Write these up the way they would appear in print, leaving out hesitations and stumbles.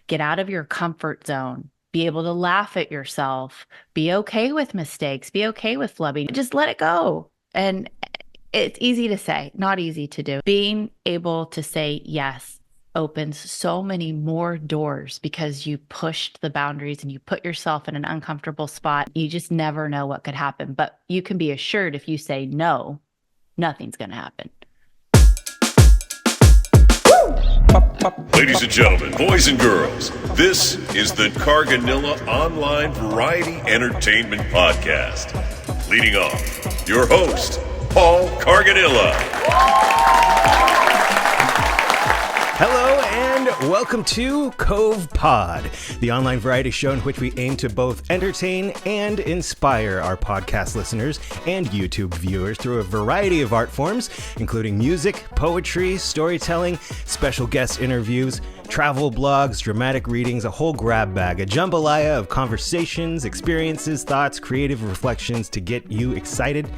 get out of your comfort zone, be able to laugh at yourself, be okay with mistakes, be okay with flubbing, just let it go. And it's easy to say, not easy to do. Being able to say yes opens so many more doors because you pushed the boundaries and you put yourself in an uncomfortable spot. You just never know what could happen. But you can be assured if you say no, nothing's going to happen. Ladies and gentlemen, boys and girls, this is the Carganilla Online Variety Entertainment Podcast. Leading off, your host, Paul Carganilla. Hello and welcome to COVEpod, the online variety show in which we aim to both entertain and inspire our podcast listeners and YouTube viewers through a variety of art forms, including music, poetry, storytelling, special guest interviews, travel blogs, dramatic readings, a whole grab bag, a jambalaya of conversations, experiences, thoughts, creative reflections to get you excited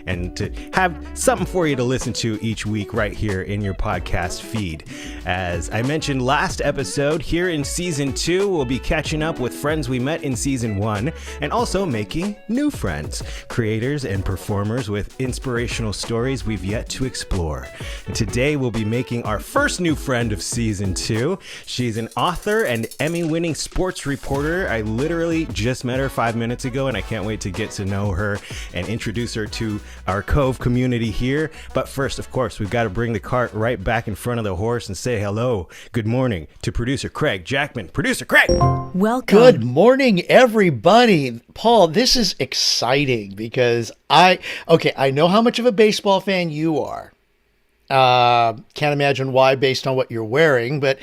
and to have something for you to listen to each week right here in your podcast feed. As I mentioned last episode, here in season 2, we'll be catching up with friends we met in season 1 and also making new friends, creators and performers with inspirational stories we've yet to explore. And today we'll be making our first new friend of season 2. She's an author and Emmy-winning sports reporter. I literally just met her 5 minutes ago, and I can't wait to get to know her and introduce her to our Cove community here. But first, of course, we've got to bring the cart right back in front of the horse and say hello, good morning to producer Craig Jackman. Producer Craig! Welcome. Good morning, everybody. Paul, this is exciting because I know how much of a baseball fan you are. Can't imagine why based on what you're wearing, but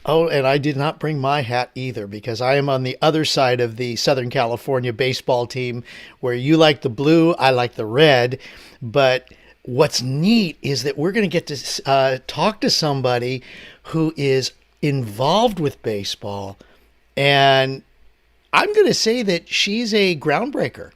and I did not bring my hat either because I am on the other side of the Southern California baseball team where you like the blue, I like the red. But what's neat is that we're going to get to talk to somebody who is involved with baseball. And I'm going to say that she's a groundbreaker.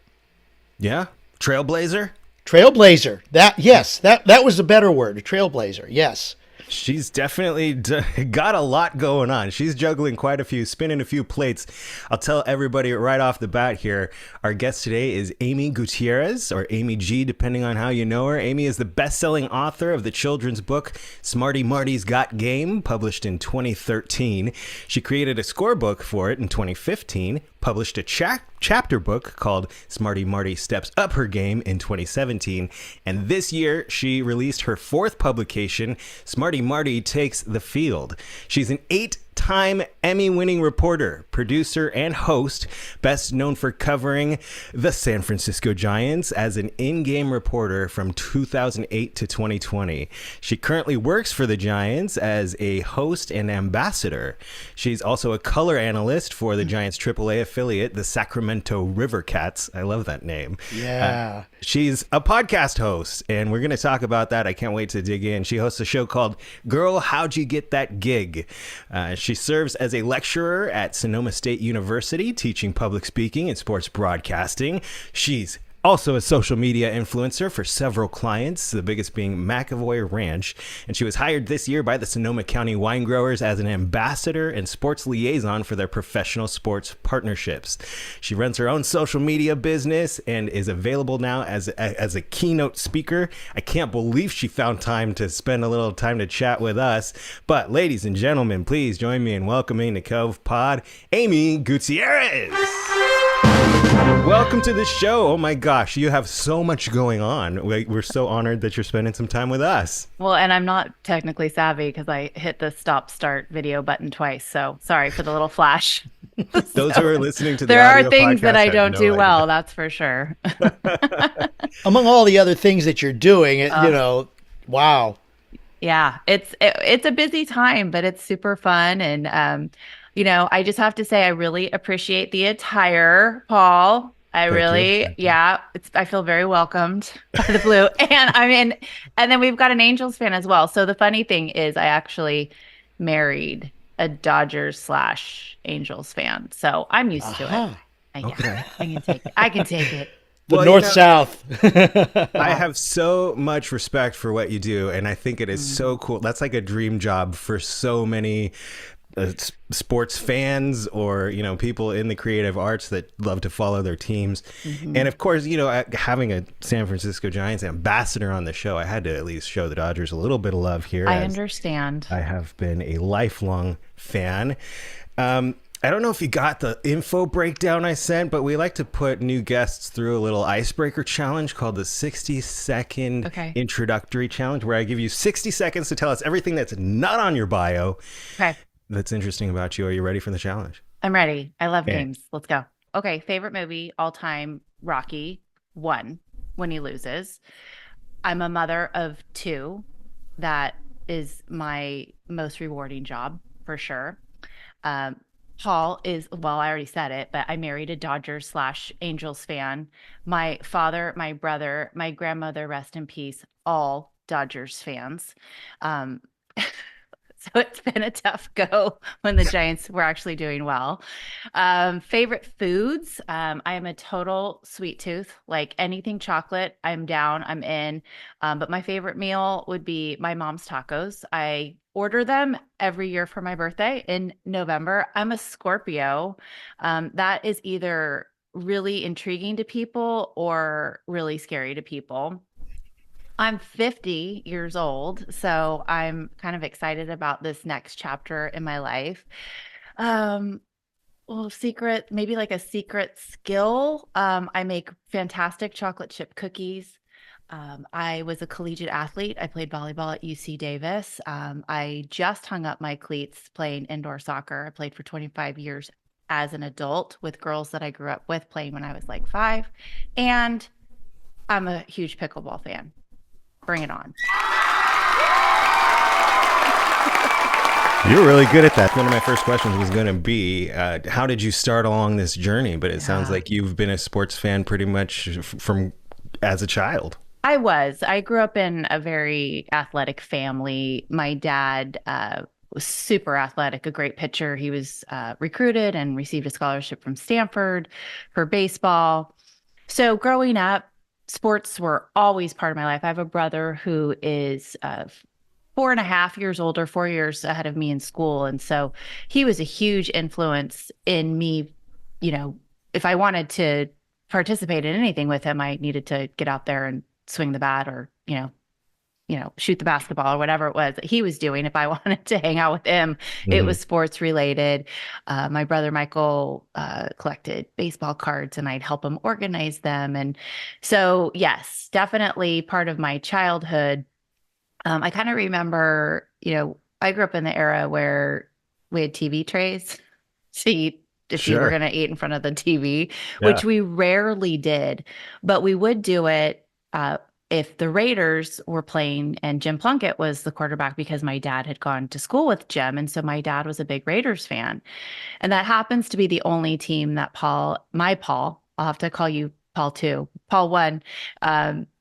Yeah? Trailblazer? Trailblazer. That was a better word. A trailblazer. Yes. She's definitely got a lot going on. She's juggling spinning a few plates. I'll tell everybody right off the bat here, our guest today is Amy Gutierrez, or Amy G, depending on how you know her. Amy is the best-selling author of the children's book Smarty Marty's Got Game, published in 2013. She created a scorebook for it in 2015, published a chapter book called Smarty Marty Steps Up Her Game in 2017. And this year, she released her 4th publication, Smarty Marty Takes the Field. She's an 8-time Emmy-winning reporter, producer, and host, best known for covering the San Francisco Giants as an in-game reporter from 2008 to 2020. She currently works for the Giants as a host and ambassador. She's also a color analyst for the Giants AAA affiliate, the Sacramento River Cats. I love that name. Yeah. She's a podcast host, and we're going to talk about that. I can't wait to dig in. She hosts a show called Girl, How'd You Get That Gig? She serves as a lecturer at Sonoma State University, teaching public speaking and sports broadcasting. She's also a social media influencer for several clients, the biggest being McAvoy Ranch. And she was hired this year by the Sonoma County wine growers as an ambassador and sports liaison for their professional sports partnerships. She runs her own social media business and is available now as a keynote speaker. I can't believe she found time to spend a little time to chat with us. But ladies and gentlemen, please join me in welcoming to COVEpod, Amy Gutierrez. Welcome to the show. Oh my gosh, you have so much going on. We're so honored that you're spending some time with us. Well, and I'm not technically savvy because I hit the stop start video button twice. So sorry for the little flash. Those who are listening to the there audio are things podcast that I have don't no do idea. well, that's for sure. Among all the other things that you're doing, wow. Yeah, it's a busy time, but it's super fun. And, I just have to say, I really appreciate the attire, Paul. I feel very welcomed by the blue. And then we've got an Angels fan as well. So the funny thing is I actually married a Dodgers / Angels fan. So I'm used to it. I can take it. The North-South. I have so much respect for what you do, and I think it is so cool. That's like a dream job for so many sports fans or, people in the creative arts that love to follow their teams. Mm-hmm. And of course, having a San Francisco Giants ambassador on the show, I had to at least show the Dodgers a little bit of love here. I As understand. I have been a lifelong fan. I don't know if you got the info breakdown I sent, but we like to put new guests through a little icebreaker challenge called the 60-second introductory challenge, where I give you 60 seconds to tell us everything that's not on your bio that's interesting about you. Are you ready for the challenge? I'm ready. I love games. Let's go. Okay. Favorite movie all time, Rocky 1, when he loses. I'm a mother of 2. That is my most rewarding job for sure. Paul is, well, I already said it, but I married a Dodgers/Angels fan. My father, my brother, my grandmother, rest in peace, all Dodgers fans. So it's been a tough go when the Giants were actually doing well. Favorite foods. I am a total sweet tooth. Like anything chocolate, I'm down, I'm in. But my favorite meal would be my mom's tacos. I order them every year for my birthday in November. I'm a Scorpio. That is either really intriguing to people or really scary to people. I'm 50 years old, so I'm kind of excited about this next chapter in my life. Um, well, secret, maybe like a secret skill. I make fantastic chocolate chip cookies. I was a collegiate athlete. I played volleyball at UC Davis. I just hung up my cleats playing indoor soccer. I played for 25 years as an adult with girls that I grew up with playing when I was like 5. And I'm a huge pickleball fan. Bring it on. You're really good at that. One of my first questions was going to be, how did you start along this journey? But it sounds like you've been a sports fan pretty much from as a child. I grew up in a very athletic family. My dad was super athletic, a great pitcher. He was recruited and received a scholarship from Stanford for baseball. So growing up, sports were always part of my life. I have a brother who is 4.5 years older, 4 years ahead of me in school. And so he was a huge influence in me. If I wanted to participate in anything with him, I needed to get out there and swing the bat or, shoot the basketball or whatever it was that he was doing. If I wanted to hang out with him, it was sports related. My brother Michael collected baseball cards and I'd help him organize them. And so, yes, definitely part of my childhood. I kind of remember, I grew up in the era where we had TV trays to eat if you were going to eat in front of the TV, which we rarely did, but we would do it if the Raiders were playing and Jim Plunkett was the quarterback because my dad had gone to school with Jim. And so my dad was a big Raiders fan. And that happens to be the only team that Paul, I'll have to call you Paul too, Paul 1,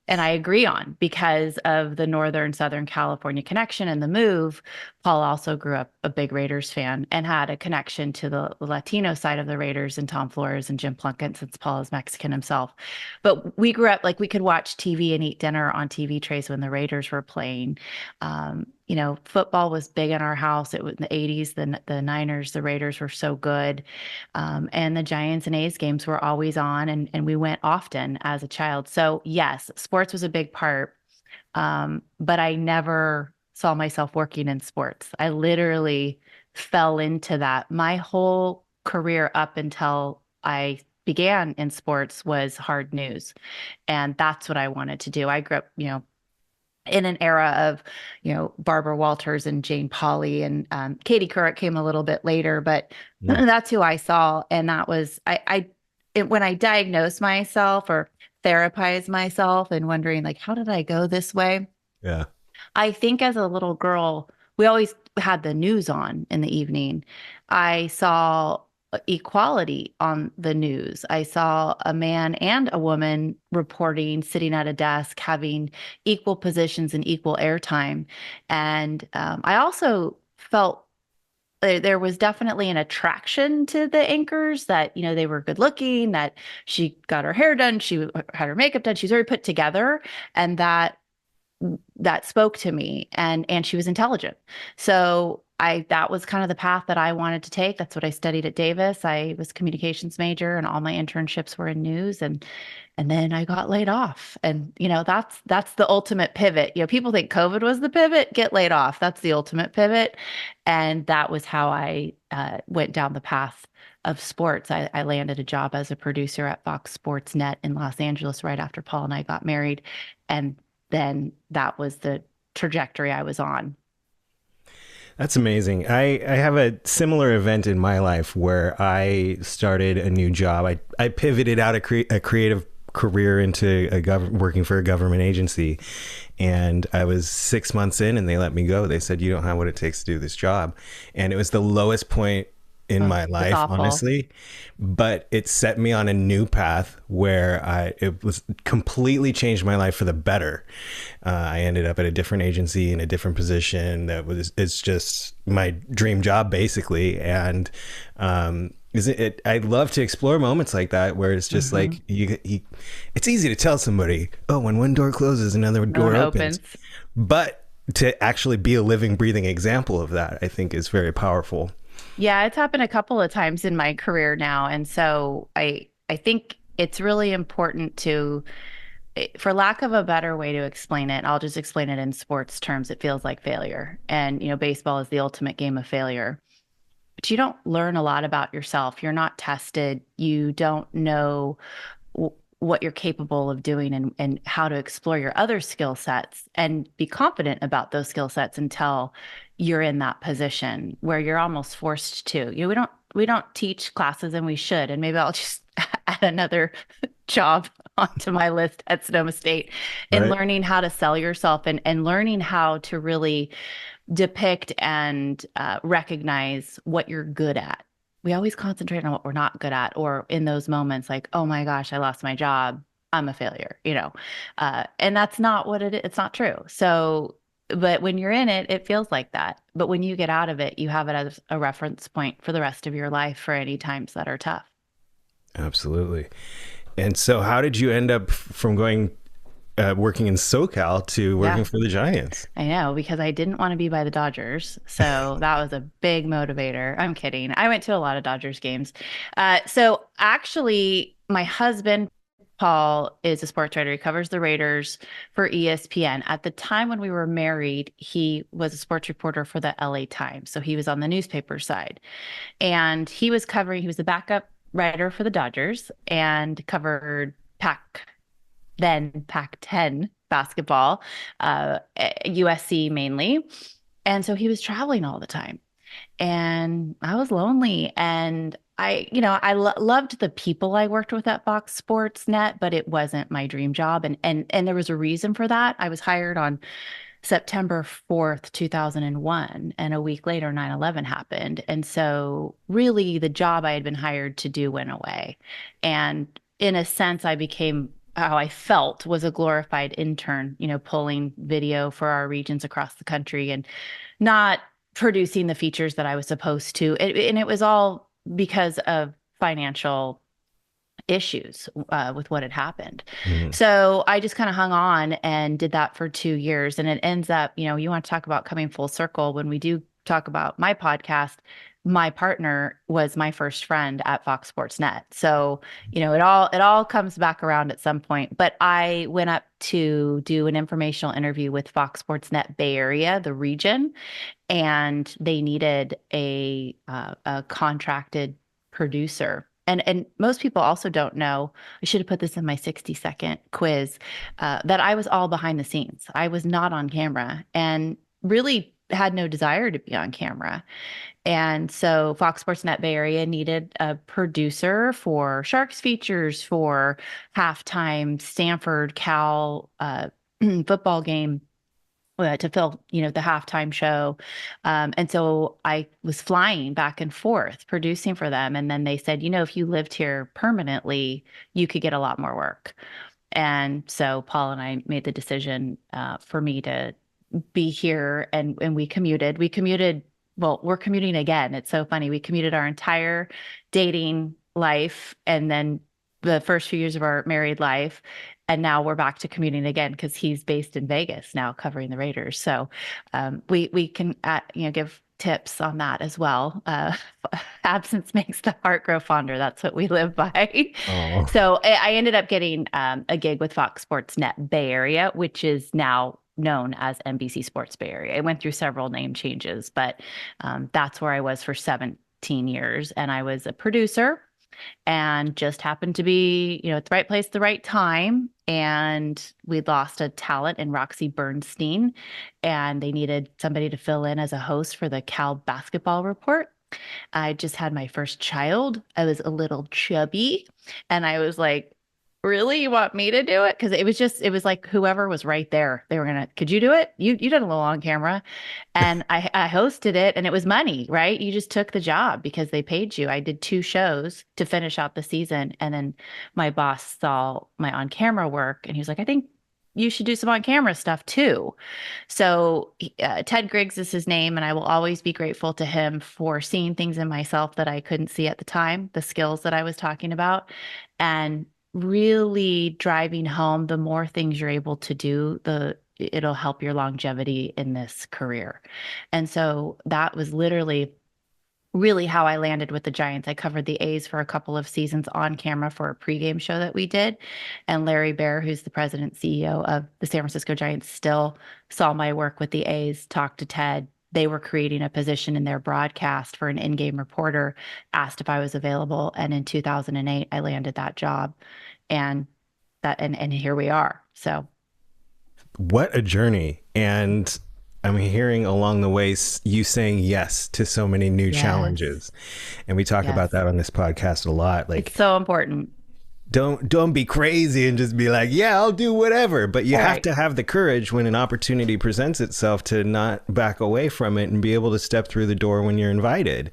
and I agree on because of the Northern Southern California connection and the move. Paul also grew up a big Raiders fan and had a connection to the Latino side of the Raiders and Tom Flores and Jim Plunkett since Paul is Mexican himself. But we grew up like we could watch TV and eat dinner on TV trays when the Raiders were playing. Football was big in our house. It was in the 80s, the Niners, the Raiders were so good. And the Giants and A's games were always on and we went often as a child. So yes, sports was a big part. But I never saw myself working in sports. I literally fell into that. My whole career up until I began in sports was hard news. And that's what I wanted to do. I grew up, in an era of, Barbara Walters and Jane Pauley and Katie Couric came a little bit later, but that's who I saw. And that was, when I diagnosed myself or therapized myself and wondering like, how did I go this way? Yeah. I think as a little girl, we always had the news on in the evening. I saw equality on the news. I saw a man and a woman reporting, sitting at a desk, having equal positions and equal airtime. And I also felt there was definitely an attraction to the anchors that, they were good looking, that she got her hair done, she had her makeup done, she's very put together, and that spoke to me, and she was intelligent. So that was kind of the path that I wanted to take. That's what I studied at Davis. I was communications major and all my internships were in news, and then I got laid off. And that's the ultimate pivot. People think COVID was the pivot, get laid off. That's the ultimate pivot. And that was how I went down the path of sports. I landed a job as a producer at Fox Sports Net in Los Angeles right after Paul and I got married. And then that was the trajectory I was on. That's amazing. I have a similar event in my life where I started a new job. I pivoted out a creative career into working for a government agency. And I was 6 months in and they let me go. They said, you don't have what it takes to do this job. And it was the lowest point in my life, honestly, but it set me on a new path where it was completely changed my life for the better. I ended up at a different agency in a different position it's just my dream job basically. And I'd love to explore moments like that where it's just like it's easy to tell somebody, oh, when one door closes, another door opens. But to actually be a living, breathing example of that, I think is very powerful. Yeah, it's happened a couple of times in my career now. And so I think it's really important to, for lack of a better way to explain it, I'll just explain it in sports terms. It feels like failure. And, baseball is the ultimate game of failure. But you don't learn a lot about yourself. You're not tested. You don't know what you're capable of doing and how to explore your other skill sets and be confident about those skill sets until you're in that position where you're almost forced to. We don't teach classes, and we should. And maybe I'll just add another job onto my list at Sonoma State in learning how to sell yourself and learning how to really depict and recognize what you're good at. We always concentrate on what we're not good at, or in those moments like, oh my gosh, I lost my job, I'm a failure, and that's not what it is. It's not true. So, but when you're in it, it feels like that. But when you get out of it, you have it as a reference point for the rest of your life for any times that are tough. Absolutely. And so how did you end up from going working in SoCal to working for the Giants? I know, because I didn't want to be by the Dodgers. So that was a big motivator. I'm kidding. I went to a lot of Dodgers games. So actually, my husband, Paul, is a sports writer. He covers the Raiders for ESPN. At the time when we were married, he was a sports reporter for the LA Times. So he was on the newspaper side. And he was the backup writer for the Dodgers and covered Pac-10 basketball, USC mainly. And so he was traveling all the time. And I was lonely. And I loved the people I worked with at Fox Sports Net, but it wasn't my dream job. And there was a reason for that. I was hired on September 4th, 2001, and a week later, 9/11 happened. And so really the job I had been hired to do went away. And in a sense, I became how I felt was a glorified intern, pulling video for our regions across the country and not producing the features that I was supposed to. And it was all because of financial issues with what had happened. So I just kind of hung on and did that for 2 years. And it ends up, you want to talk about coming full circle. When we do talk about my podcast, my partner was my first friend at Fox Sports Net. So, it all comes back around at some point. But I went up to do an informational interview with Fox Sports Net Bay Area, the region, and they needed a contracted producer. And most people also don't know, I should have put this in my 60-second quiz, that I was all behind the scenes. I was not on camera and really had no desire to be on camera. And so Fox Sports Net Bay Area needed a producer for Sharks features, for halftime Stanford Cal football game, to fill, the halftime show. And so I was flying back and forth producing for them. And then they said, if you lived here permanently, you could get a lot more work. And so Paul and I made the decision for me to be here, and we commuted. Well, we're commuting again. It's so funny. We commuted our entire dating life and then the first few years of our married life. And now we're back to commuting again because he's based in Vegas now covering the Raiders. So we can give tips on that as well. Absence makes the heart grow fonder. That's what we live by. Oh, So I ended up getting a gig with Fox Sports Net Bay Area, which is now known as NBC Sports Bay Area. It went through several name changes, but that's where I was for 17 years. And I was a producer and just happened to be, at the right place at the right time. And we lost a talent in Roxy Bernstein, and they needed somebody to fill in as a host for the Cal basketball report. I just had my first child. I was a little chubby, and I was like, really? You want me to do it? Because it was like whoever was right there. They were could you do it? You did a little on camera. And I hosted it, and it was money, right? You just took the job because they paid you. I did 2 shows to finish out the season. And then my boss saw my on camera work, and he was like, I think you should do some on camera stuff too. So Ted Griggs is his name, and I will always be grateful to him for seeing things in myself that I couldn't see at the time, the skills that I was talking about, and really driving home the more things you're able to do, it'll help your longevity in this career. And so that was literally really how I landed with the Giants. I covered the A's for a couple of seasons on camera for a pregame show that we did. And Larry Baer, who's the president CEO of the San Francisco Giants, still saw my work with the A's, talked to Ted. They were creating a position in their broadcast for an in-game reporter, asked if I was available. And in 2008, I landed that job. And here we are. So what a journey. And I'm hearing along the way you saying yes to so many new challenges. And we talk about that on this podcast a lot. Like, it's so important. Don't be crazy and just be like, yeah, I'll do whatever. But you have to have the courage when an opportunity presents itself to not back away from it and be able to step through the door when you're invited.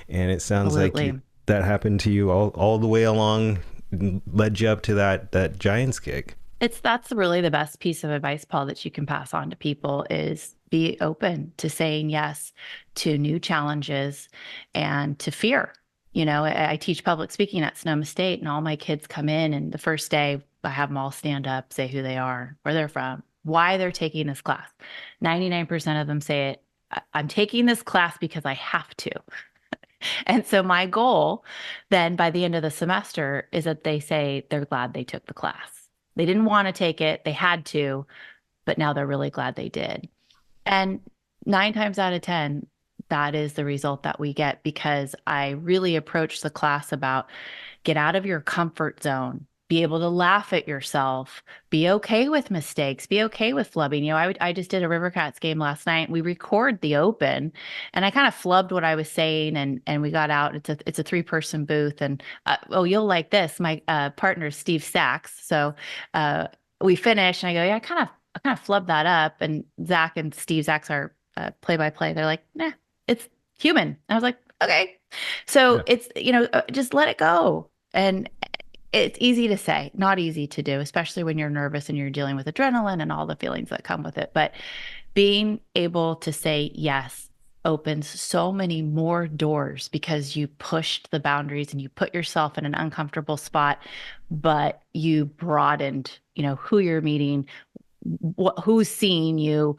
And it sounds like that happened to you all the way along, led you up to that Giants gig. That's really the best piece of advice, Paul, that you can pass on to people is be open to saying yes to new challenges and to fear. I teach public speaking at Sonoma State, and all my kids come in, and the first day I have them all stand up, say who they are, where they're from, why they're taking this class. 99% of them say it, I'm taking this class because I have to. And so my goal then by the end of the semester is that they say they're glad they took the class. They didn't want to take it, they had to, but now they're really glad they did. And 9 times out of 10, that is the result that we get, because I really approach the class about get out of your comfort zone, be able to laugh at yourself, be okay with mistakes, be okay with flubbing. I just did a River Cats game last night. We record the open, and I kind of flubbed what I was saying, and we got out. It's a 3-person booth, and you'll like this. My partner is Steve Sachs, so we finished, and I go, yeah, I kind of flubbed that up, and Zach and Steve Sachs are play-by-play. They're like, nah, it's human. And I was like, okay. So it's, just let it go. And it's easy to say, not easy to do, especially when you're nervous and you're dealing with adrenaline and all the feelings that come with it. But being able to say yes opens so many more doors because you pushed the boundaries and you put yourself in an uncomfortable spot, but you broadened, who you're meeting, who's seeing you.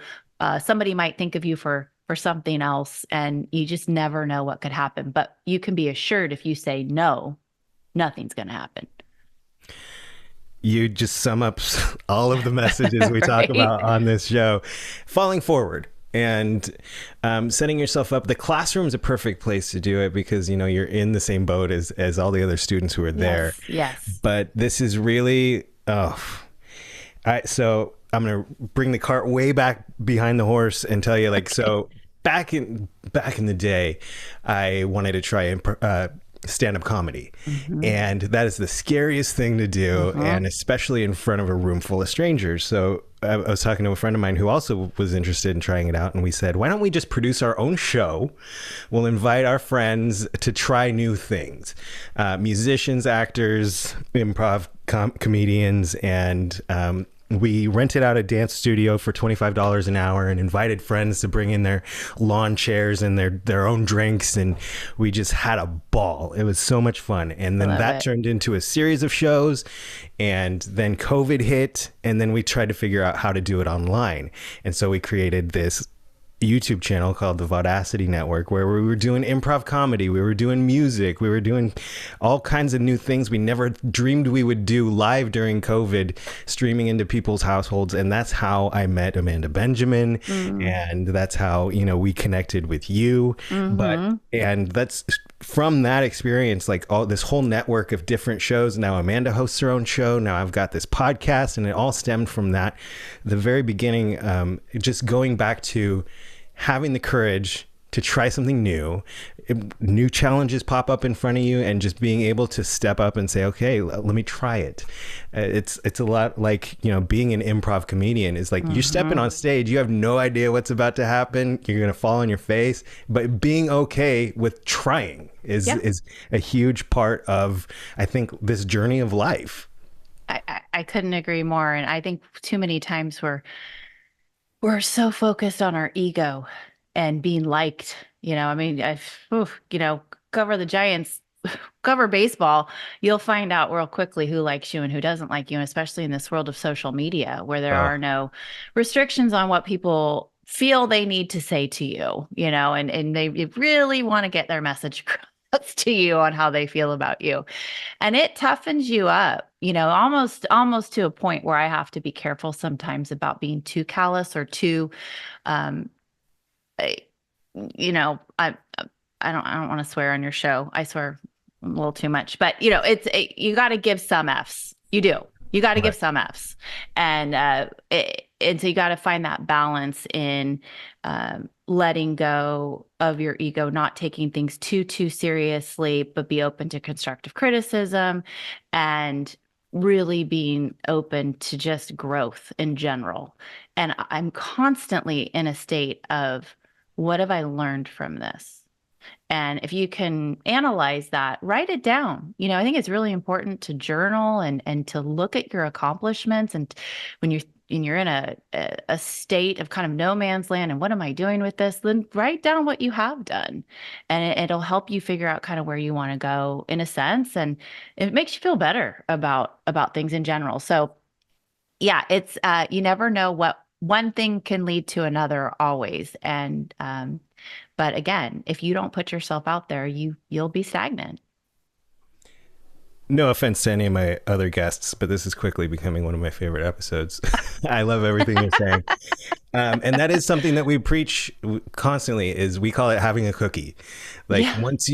Somebody might think of you for something else, and you just never know what could happen. But you can be assured if you say no, nothing's going to happen. You just sum up all of the messages we talk about on this show. Falling forward and setting yourself up. The classroom's a perfect place to do it because, you're in the same boat as all the other students who are there. Yes. But this is really, so I'm going to bring the cart way back behind the horse and tell you, so back in the day, I wanted to try stand-up comedy. Mm-hmm. And that is the scariest thing to do, and especially in front of a room full of strangers. So I was talking to a friend of mine who also was interested in trying it out, and we said, why don't we just produce our own show? We'll invite our friends to try new things. Musicians, actors, improv comedians, and we rented out a dance studio for $25 an hour and invited friends to bring in their lawn chairs and their own drinks. And we just had a ball. It was so much fun. And then that turned into a series of shows. And then COVID hit. And then we tried to figure out how to do it online. And so we created this YouTube channel called the Vodacity Network, where we were doing improv comedy, we were doing music, we were doing all kinds of new things we never dreamed we would do live during COVID, streaming into people's households. And that's how I met Amanda Benjamin. And that's how, you know, we connected with you. And that's from that experience, like all this whole network of different shows. Now Amanda hosts her own show. Now I've got this podcast, and it all stemmed from that. The very beginning, just going back to having the courage to try something new. New challenges pop up in front of you, and just being able to step up and say, okay, let me try it. It's a lot like, you know, being an improv comedian is like, you're stepping on stage, you have no idea what's about to happen, you're going to fall on your face, but being okay with trying is a huge part of, I think, this journey of life. I couldn't agree more. And I think too many times we're so focused on our ego and being liked. You know, I mean, you know, cover the Giants, cover baseball, you'll find out real quickly who likes you and who doesn't like you, and especially in this world of social media where there are no restrictions on what people feel they need to say to you, you know, and they really want to get their message across to you on how they feel about you. And it toughens you up, you know, almost to a point where I have to be careful sometimes about being too callous or too, you know, I don't want to swear on your show. I swear a little too much, but you know, you got to give some Fs. You do. You got to give some Fs, and so you got to find that balance in letting go of your ego, not taking things too seriously, but be open to constructive criticism, and really being open to just growth in general. And I'm constantly in a state of, what have I learned from this? And if you can analyze that, write it down. You know, I think it's really important to journal and to look at your accomplishments. And when you're in a state of kind of no man's land and what am I doing with this, then write down what you have done. And it'll help you figure out kind of where you want to go in a sense. And it makes you feel better about things in general. So yeah, it's you never know what one thing can lead to another always. And but again, if you don't put yourself out there, you'll be stagnant. No offense to any of my other guests, but this is quickly becoming one of my favorite episodes. I love everything you're saying. And that is something that we preach constantly, is we call it having a cookie. Like once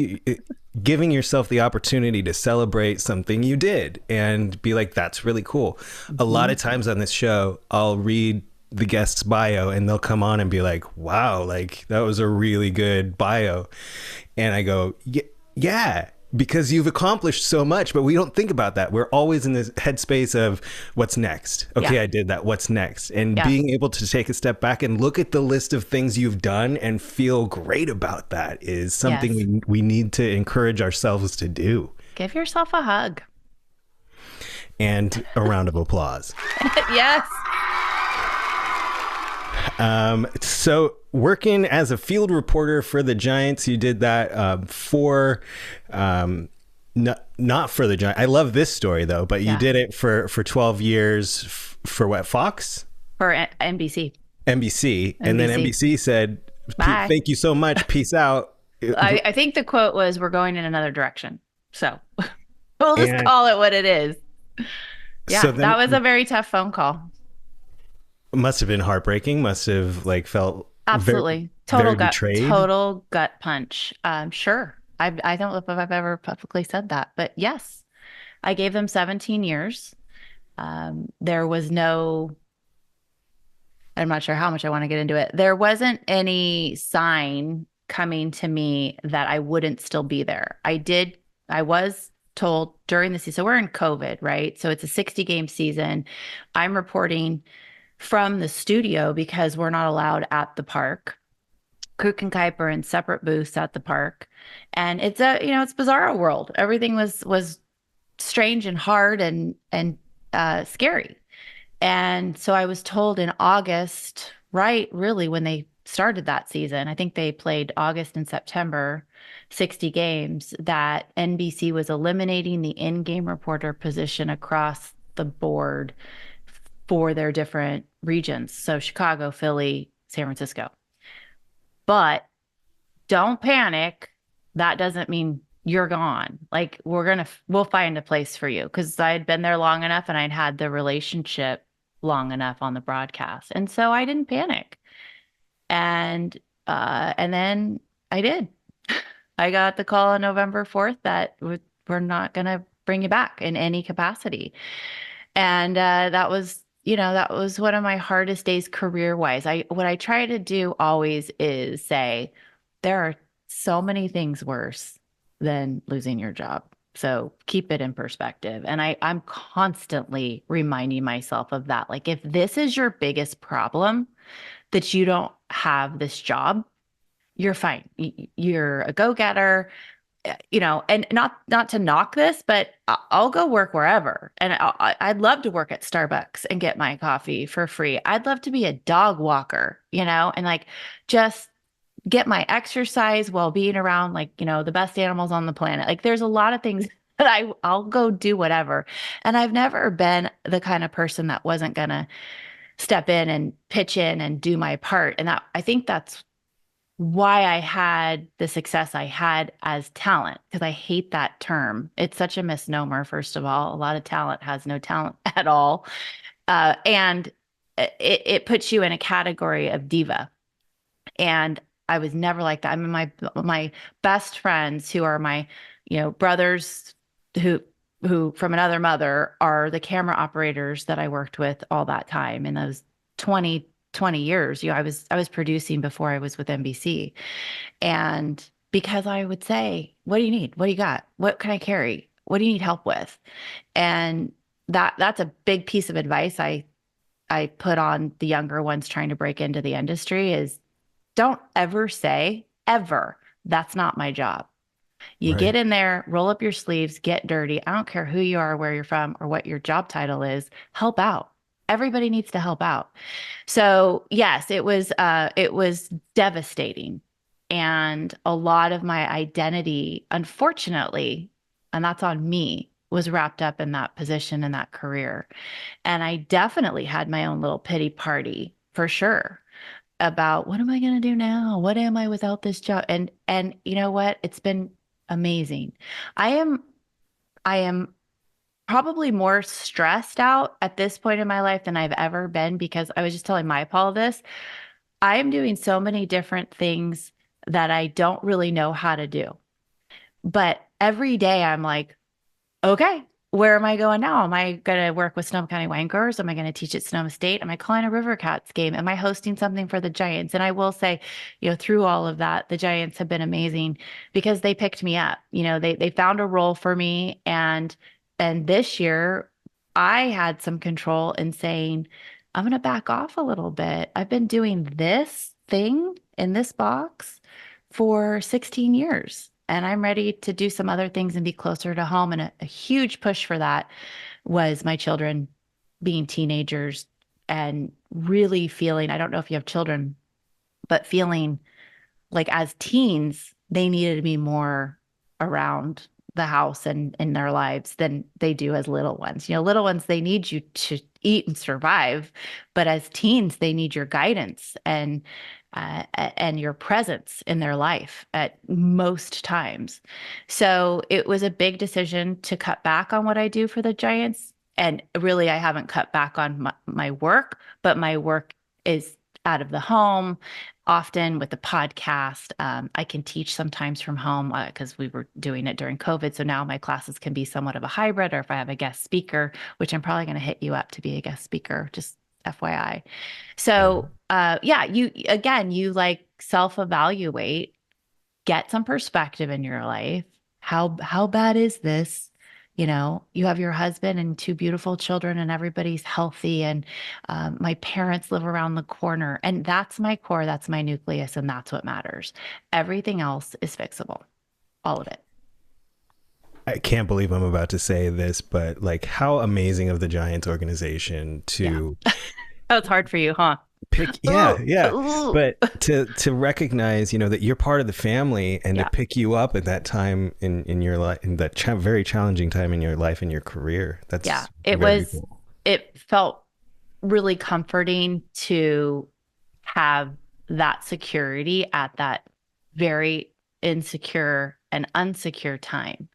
giving yourself the opportunity to celebrate something you did and be like, that's really cool. A lot of times on this show, I'll read the guest's bio and they'll come on and be like, wow, like that was a really good bio. And I go, yeah, because you've accomplished so much, but we don't think about that. We're always in this headspace of what's next. Okay, I did that. What's next? And being able to take a step back and look at the list of things you've done and feel great about that is something we need to encourage ourselves to do. Give yourself a hug. And a round of applause. Yes. So working as a field reporter for the Giants, you did that not for the Giants. I love this story though, but you did it for 12 years for what, Fox? For NBC. NBC. And then NBC said, thank you so much. Peace out. I think the quote was, we're going in another direction. So we'll just call it what it is. Yeah, so that was a very tough phone call. Must have been heartbreaking. Must have felt absolutely very betrayed. Total gut punch. Sure. I don't know if I've ever publicly said that, but yes, I gave them 17 years. There was no, I'm not sure how much I want to get into it. There wasn't any sign coming to me that I wouldn't still be there. I was told during the season, so we're in COVID, right? So it's a 60-game season. I'm reporting from the studio because we're not allowed at the park. Kruk and Kuiper are in separate booths at the park. And it's it's Bizarro world. Everything was strange and hard and scary. And so I was told in August, right, really when they started that season, I think they played August and September, 60 games, that NBC was eliminating the in-game reporter position across the board for their different regions. So Chicago, Philly, San Francisco. but don't panic. That doesn't mean you're gone. Like we'll find a place for you, because I had been there long enough and I'd had the relationship long enough on the broadcast. And so I didn't panic. And then I did. I got the call on November 4th that we're not going to bring you back in any capacity. And that was one of my hardest days career wise. What I try to do always is say there are so many things worse than losing your job. So keep it in perspective. And I'm constantly reminding myself of that. Like, if this is your biggest problem, that you don't have this job, you're fine. You're a go-getter, and not to knock this, but I'll go work wherever. And I'd love to work at Starbucks and get my coffee for free. I'd love to be a dog walker, and like just get my exercise while being around like, the best animals on the planet. Like, there's a lot of things that I'll go do whatever. And I've never been the kind of person that wasn't going to step in and pitch in and do my part. And I think that's why I had the success I had as talent, because I hate that term. It's such a misnomer, first of all. A lot of talent has no talent at all. And it puts you in a category of diva. And I was never like that. I mean, my best friends, who are my, brothers who from another mother, are the camera operators that I worked with all that time. In those 20 years, I was producing before I was with NBC. And because I would say, what do you need? What do you got? What can I carry? What do you need help with? And that's a big piece of advice I put on the younger ones trying to break into the industry is, don't ever say, ever, that's not my job. You Right. get in there, roll up your sleeves, get dirty. I don't care who you are, where you're from, or what your job title is. Help out. Everybody needs to help out. So yes, it was devastating. And a lot of my identity, unfortunately, and that's on me, was wrapped up in that position and that career. And I definitely had my own little pity party, for sure, about what am I going to do now? What am I without this job? And you know what? It's been amazing. I am probably more stressed out at this point in my life than I've ever been, because I was just telling my Paul this. I am doing so many different things that I don't really know how to do. But every day I'm like, okay, where am I going now? Am I going to work with Sonoma County Wine Growers? Am I going to teach at Sonoma State? Am I calling a River Cats game? Am I hosting something for the Giants? And I will say, through all of that, the Giants have been amazing because they picked me up. They found a role for me. And this year I had some control in saying, I'm going to back off a little bit. I've been doing this thing in this box for 16 years. And I'm ready to do some other things and be closer to home. And a huge push for that was my children being teenagers and really feeling, I don't know if you have children, but feeling like as teens, they needed to be more around the house and in their lives than they do as little ones. Little ones, they need you to eat and survive, but as teens, they need your guidance and your presence in their life at most times. So it was a big decision to cut back on what I do for the Giants. And really, I haven't cut back on my work, but my work is out of the home, often with the podcast. I can teach sometimes from home because we were doing it during COVID. So now my classes can be somewhat of a hybrid, or if I have a guest speaker, which I'm probably going to hit you up to be a guest speaker, just FYI. So you like self-evaluate, get some perspective in your life. How bad is this? You have your husband and two beautiful children and everybody's healthy. And my parents live around the corner, and that's my core. That's my nucleus. And that's what matters. Everything else is fixable. All of it. I can't believe I'm about to say this, but like, how amazing of the Giants organization to Oh, it's hard for you, huh? pick. Yeah. But to recognize, that you're part of the family, and to pick you up at that time in your life, in that very challenging time in your life and your career. That's it felt really comforting to have that security at that very insecure and unsecure time,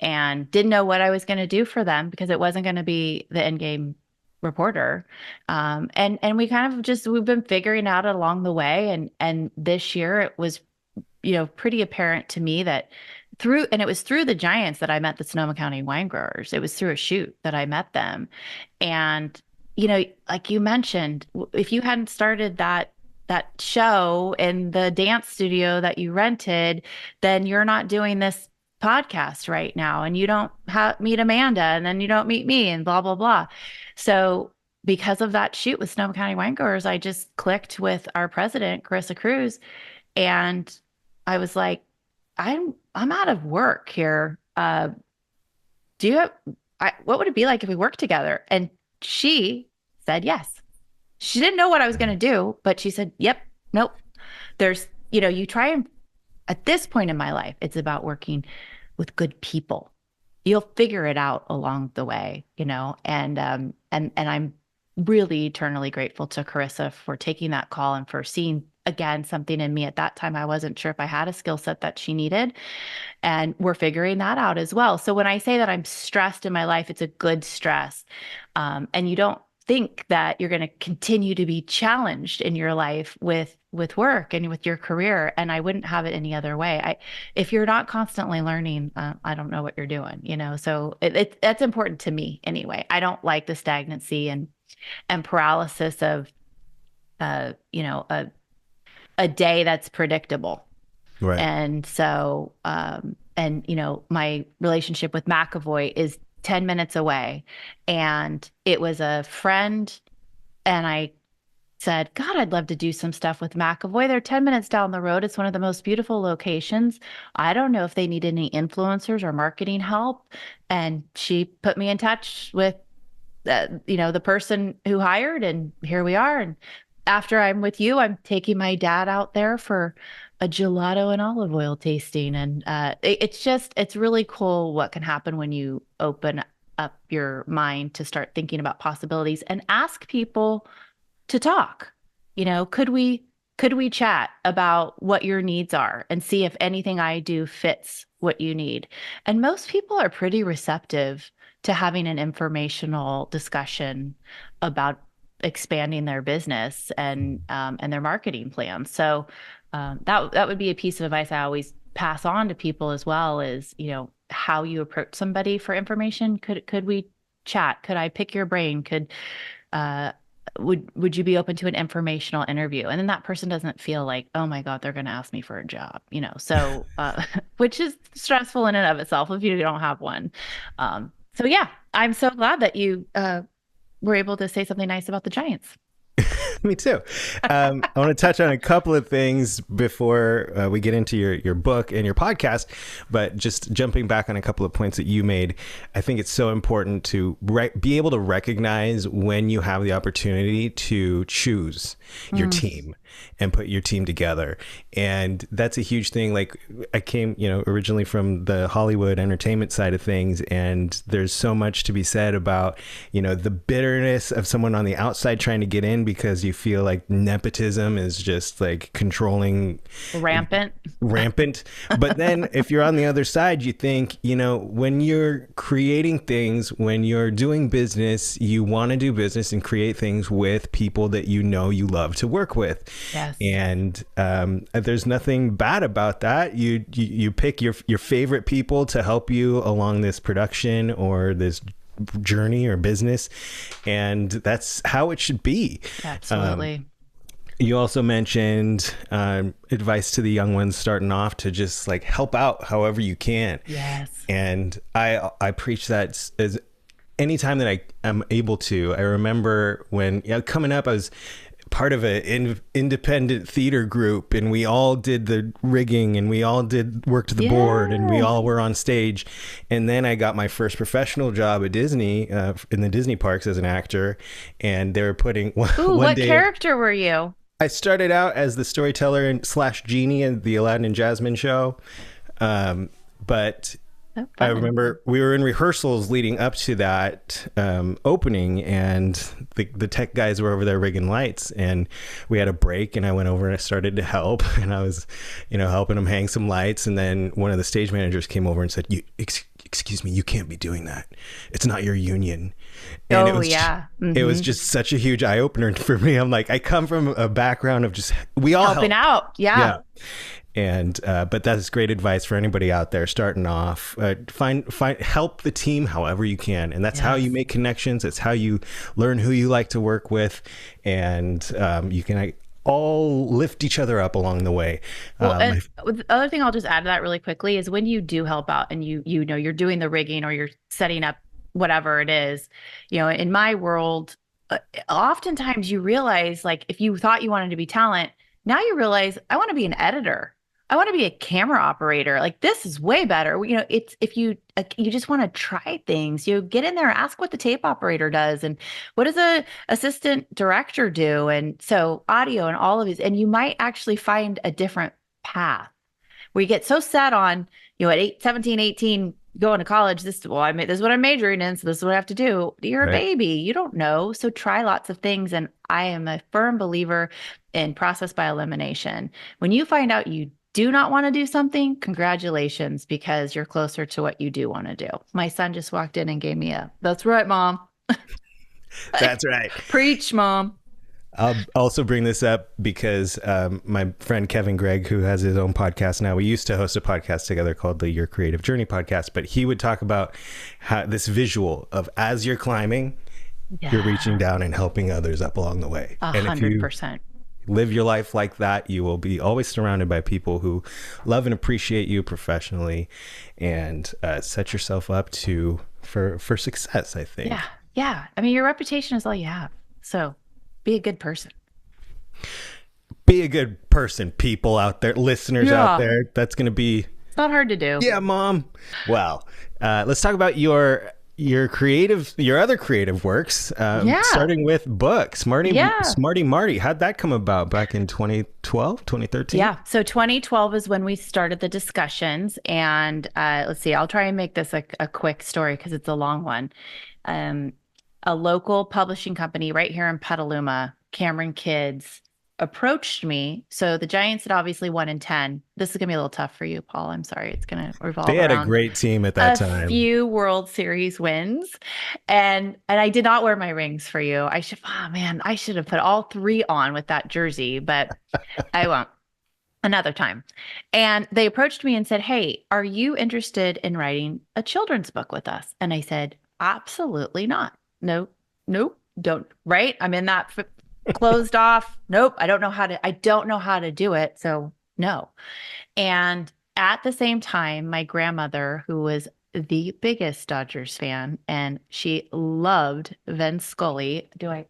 and didn't know what I was going to do for them because it wasn't going to be the end game reporter. And we kind of just, we've been figuring out it along the way. And this year it was, pretty apparent to me that it was through the Giants that I met the Sonoma County wine growers. It was through a shoot that I met them. And, like you mentioned, if you hadn't started that show in the dance studio that you rented, then you're not doing this podcast right now, and you don't meet Amanda, and then you don't meet me, and blah, blah, blah. So because of that shoot with Sonoma County wine growers, I just clicked with our president, Carissa Cruz, and I was like, I'm out of work here. What would it be like if we worked together? And she said yes. She didn't know what I was going to do, but she said, yep, nope. There's, you try and, at this point in my life, it's about working with good people. You'll figure it out along the way, and I'm really eternally grateful to Carissa for taking that call and for seeing again something in me. At that time, I wasn't sure if I had a skill set that she needed, and we're figuring that out as well. So when I say that I'm stressed in my life, it's a good stress, and you don't think that you're going to continue to be challenged in your life with work and with your career. And I wouldn't have it any other way. If you're not constantly learning, I don't know what you're doing, so that's important to me anyway. I don't like the stagnancy and paralysis of, a day that's predictable. Right. And so, my relationship with McAvoy is 10 minutes away, and it was a friend, and I said, God, I'd love to do some stuff with McAvoy. They're 10 minutes down the road. It's one of the most beautiful locations. I don't know if they need any influencers or marketing help. And she put me in touch with, the person who hired, and here we are. And after I'm with you, I'm taking my dad out there for a gelato and olive oil tasting. And it's really cool what can happen when you open up your mind to start thinking about possibilities and ask people to talk. Could we chat about what your needs are and see if anything I do fits what you need? And most people are pretty receptive to having an informational discussion about expanding their business and their marketing plans. So that would be a piece of advice I always pass on to people as well, is how you approach somebody for information. Could we chat? Could I pick your brain? Would you be open to an informational interview? And then that person doesn't feel like, oh my God, they're going to ask me for a job, so which is stressful in and of itself if you don't have one. So yeah, I'm so glad that you were able to say something nice about the Giants. Me too. I want to touch on a couple of things before we get into your book and your podcast, but just jumping back on a couple of points that you made, I think it's so important to be able to recognize when you have the opportunity to choose your team and put your team together. And that's a huge thing. Like, I came, originally from the Hollywood entertainment side of things, and there's so much to be said about, the bitterness of someone on the outside trying to get in because you feel like nepotism is just like controlling, rampant. But then if you're on the other side, you think, when you're creating things, when you're doing business, you want to do business and create things with people that you love to work with. Yes. And there's nothing bad about that. You pick your favorite people to help you along this production or this journey or business, and that's how it should be. Absolutely. You also mentioned advice to the young ones starting off to just like help out however you can. Yes. And I preach that as anytime that I am able to. I remember when coming up, I was part of an independent theater group, and we all did the rigging, and we all worked the board, and we all were on stage. And then I got my first professional job at Disney, in the Disney parks as an actor, and they were putting what character were you? I started out as the storyteller / genie in the Aladdin and Jasmine show, but So I fun. remember we were in rehearsals leading up to that opening, and the tech guys were over there rigging lights, and we had a break, and I went over and I started to help, and I was, helping them hang some lights, and then one of the stage managers came over and said, Excuse me, you can't be doing that. It's not your union." And Oh yeah. it was just such a huge eye opener for me. I'm like, I come from a background of just we all Helping help. out. Yeah. Yeah. And but that's great advice for anybody out there starting off. Find help the team however you can, and that's how you make connections. It's how you learn who you like to work with, and you can all lift each other up along the way. Well, and the other thing I'll just add to that really quickly is when you do help out and you know you're doing the rigging or you're setting up whatever it is, in my world, oftentimes you realize like if you thought you wanted to be talent, now you realize I want to be an editor. I want to be a camera operator. Like this is way better. It's if you just want to try things, you get in there, ask what the tape operator does and what does a assistant director do, and so audio and all of these, and you might actually find a different path where you get so set on, at 17, 18, going to college, this is what I'm majoring in, so this is what I have to do. You're a Right. baby. You don't know. So try lots of things. And I am a firm believer in process by elimination. When you find out you do not want to do something, congratulations, because you're closer to what you do want to do. My son just walked in and gave me that's right, mom. That's right. Preach, mom. I'll also bring this up because my friend Kevin Gregg, who has his own podcast now, we used to host a podcast together called the Your Creative Journey podcast, but he would talk about how this visual of as you're climbing, you're reaching down and helping others up along the way. And if you 100%. live your life like that, you will be always surrounded by people who love and appreciate you professionally, and set yourself up for success, I think. Yeah. Yeah. I mean, your reputation is all you have. So be a good person. Be a good person, people out there, listeners out there. That's going to be... It's not hard to do. Yeah, Mom. Well, let's talk about your other creative works, starting with books. Smarty Marty. How'd that come about back in 2012, 2013? Yeah. So 2012 is when we started the discussions. And let's see, I'll try and make this a quick story because it's a long one. A local publishing company right here in Petaluma, Cameron Kids, approached me. So the Giants had obviously won in 10. This is going to be a little tough for you, Paul. I'm sorry. It's going to revolve They had around a great team at that time. A few World Series wins. And I did not wear my rings for you. I should have put all three on with that jersey, but I won't. Another time. And they approached me and said, "Hey, are you interested in writing a children's book with us?" And I said, "Absolutely not. Nope, don't." Right? I'm in that closed off. Nope. I don't know how to do it. So no. And at the same time, my grandmother, who was the biggest Dodgers fan, and she loved Vin Scully. I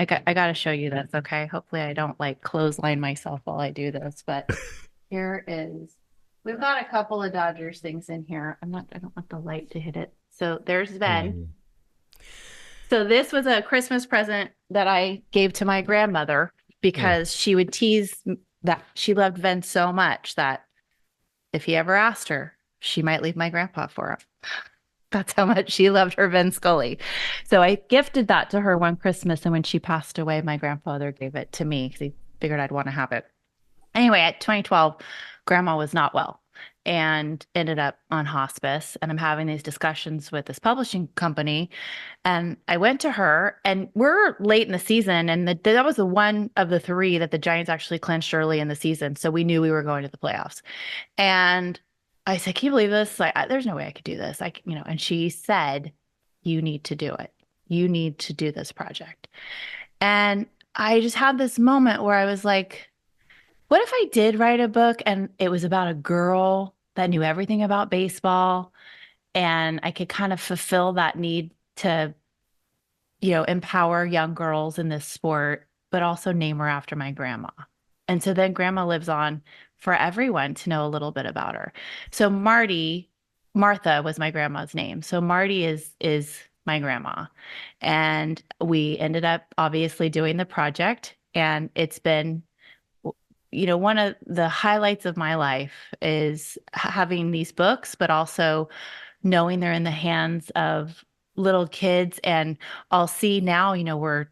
got to show you this. Okay. Hopefully I don't like clothesline myself while I do this, but we've got a couple of Dodgers things in here. I don't want the light to hit it. So there's Vin. So this was a Christmas present that I gave to my grandmother because she would tease that she loved Vin so much that if he ever asked her, she might leave my grandpa for him. That's how much she loved her Vin Scully. So I gifted that to her one Christmas, and when she passed away, my grandfather gave it to me because he figured I'd want to have it. Anyway, at 2012, grandma was not well and ended up on hospice. And I'm having these discussions with this publishing company. And I went to her, and we're late in the season. And that was the one of the three that the Giants actually clinched early in the season. So we knew we were going to the playoffs. And I said, "Can you believe this? There's no way I could do this." And she said, "You need to do it. You need to do this project." And I just had this moment where I was like, what if I did write a book and it was about a girl that knew everything about baseball, and I could kind of fulfill that need to, empower young girls in this sport, but also name her after my grandma. And so then grandma lives on for everyone to know a little bit about her. So Martha was my grandma's name. So Marty is my grandma. And we ended up obviously doing the project, and it's been one of the highlights of my life is having these books, but also knowing they're in the hands of little kids. And I'll see now, we're,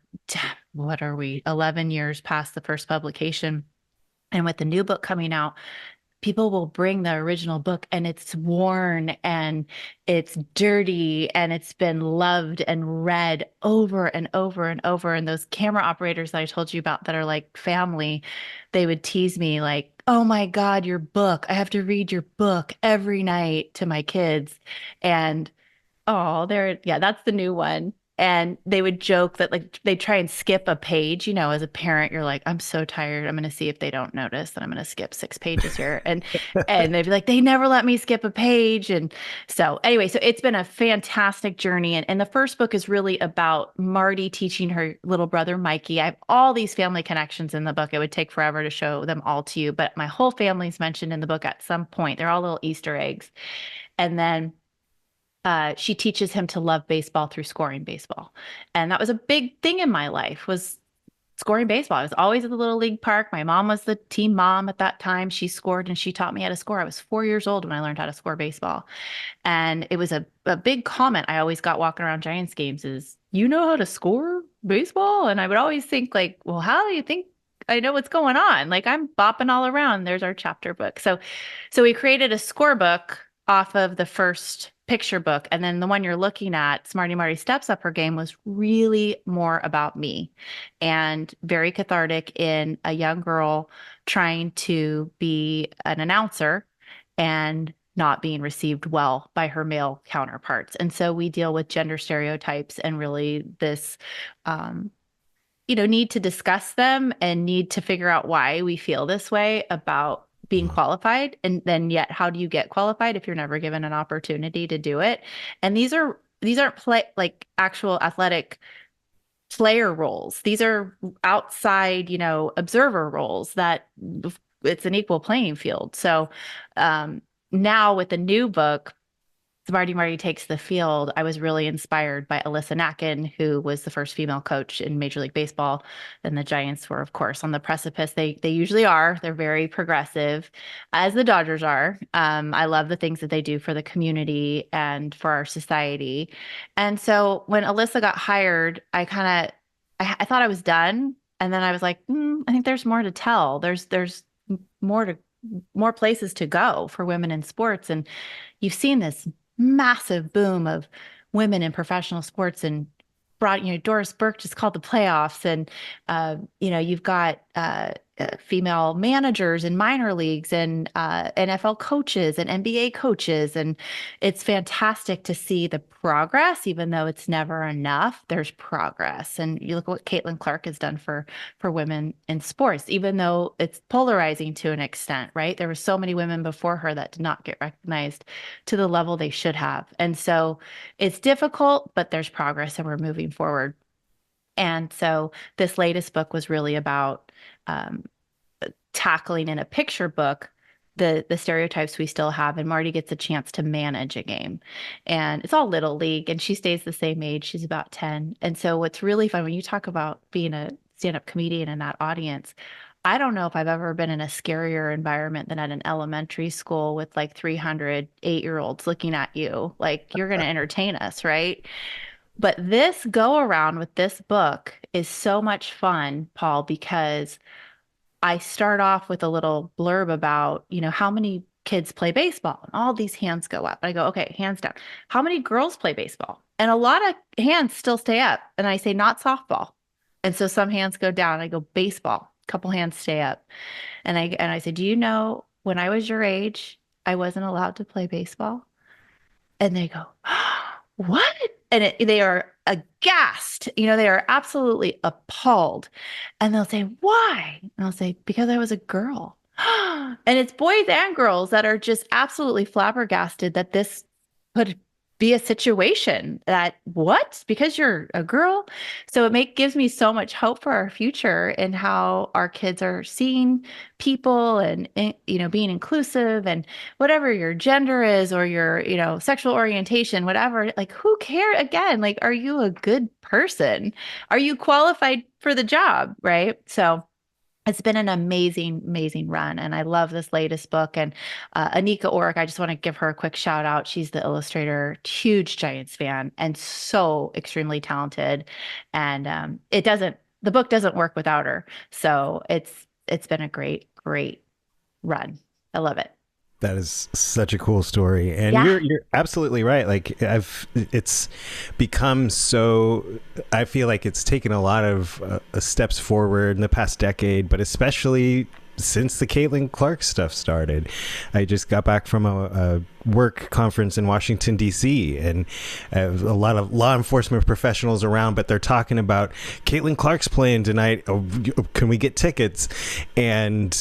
what are we, 11 years past the first publication. And with the new book coming out, people will bring the original book and it's worn and it's dirty and it's been loved and read over and over and over. And those camera operators that I told you about that are like family, they would tease me like, oh my God, your book. I have to read your book every night to my kids. And oh, yeah, that's the new one. And they would joke that like they try and skip a page, as a parent, you're like, I'm so tired. I'm going to see if they don't notice that I'm going to skip 6 pages here. And they'd be like, they never let me skip a page. And so anyway, so it's been a fantastic journey. And the first book is really about Marty teaching her little brother, Mikey. I have all these family connections in the book. It would take forever to show them all to you, but my whole family's mentioned in the book at some point. They're all little Easter eggs. And then she teaches him to love baseball through scoring baseball. And that was a big thing in my life was scoring baseball. I was always at the Little League Park. My mom was the team mom at that time. She scored and she taught me how to score. I was 4 years old when I learned how to score baseball. And it was a big comment I always got walking around Giants games is, you know how to score baseball? And I would always think like, well, how do you think I know what's going on? Like I'm bopping all around. There's our chapter book. So we created a scorebook off of the first picture book. And then the one you're looking at, Smarty Marty Steps Up Her Game, was really more about me and very cathartic in a young girl trying to be an announcer and not being received well by her male counterparts. And so we deal with gender stereotypes and really this, need to discuss them and need to figure out why we feel this way about being qualified. And then yet, how do you get qualified if you're never given an opportunity to do it? And these aren't like actual athletic player roles. These are outside, observer roles that it's an equal playing field. So now with the new book, Smarty Marty Takes the Field, I was really inspired by Alyssa Nakken, who was the first female coach in Major League Baseball. And the Giants were, of course, on the precipice. They usually are. They're very progressive, as the Dodgers are. I love the things that they do for the community and for our society. And so when Alyssa got hired, I thought I was done. And then I was like, I think there's more to tell. There's more places to go for women in sports. And you've seen this massive boom of women in professional sports and Doris Burke just called the playoffs and, you've got female managers in minor leagues and NFL coaches and NBA coaches. And it's fantastic to see the progress, even though it's never enough, there's progress. And you look at what Caitlin Clark has done for women in sports, even though it's polarizing to an extent, right? There were so many women before her that did not get recognized to the level they should have. And so it's difficult, but there's progress and we're moving forward. And so this latest book was really about tackling in a picture book the stereotypes we still have. And Marty gets a chance to manage a game. And it's all little league and she stays the same age. She's about 10. And so what's really fun when you talk about being a stand-up comedian in that audience, I don't know if I've ever been in a scarier environment than at an elementary school with like 300 8-year-olds looking at you. Like you're going to entertain us, right? But this go around with this book is so much fun, Paul, because I start off with a little blurb about, how many kids play baseball and all these hands go up. I go, okay, hands down. How many girls play baseball? And a lot of hands still stay up. And I say, not softball. And so some hands go down. I go, baseball. A couple hands stay up. And I say, do you know when I was your age, I wasn't allowed to play baseball? And they go, what? And they are aghast. They are absolutely appalled. And they'll say, why? And I'll say, because I was a girl. And it's boys and girls that are just absolutely flabbergasted that this could be a situation that, what? Because you're a girl? So it gives me so much hope for our future and how our kids are seeing people and, being inclusive and whatever your gender is or your, sexual orientation, whatever, like who cares? Again, like, are you a good person? Are you qualified for the job? Right. So it's been an amazing, amazing run. And I love this latest book. And Anika Oric, I just want to give her a quick shout out. She's the illustrator, huge Giants fan, and so extremely talented. And the book doesn't work without her. So it's been a great, great run. I love it. That is such a cool story, and Yeah. you're absolutely right. Like it's become so. I feel like it's taken a lot of steps forward in the past decade, but especially since the Caitlin Clark stuff started. I just got back from a work conference in Washington D.C. and a lot of law enforcement professionals around, but they're talking about Caitlin Clark's playing tonight. Oh, can we get tickets? And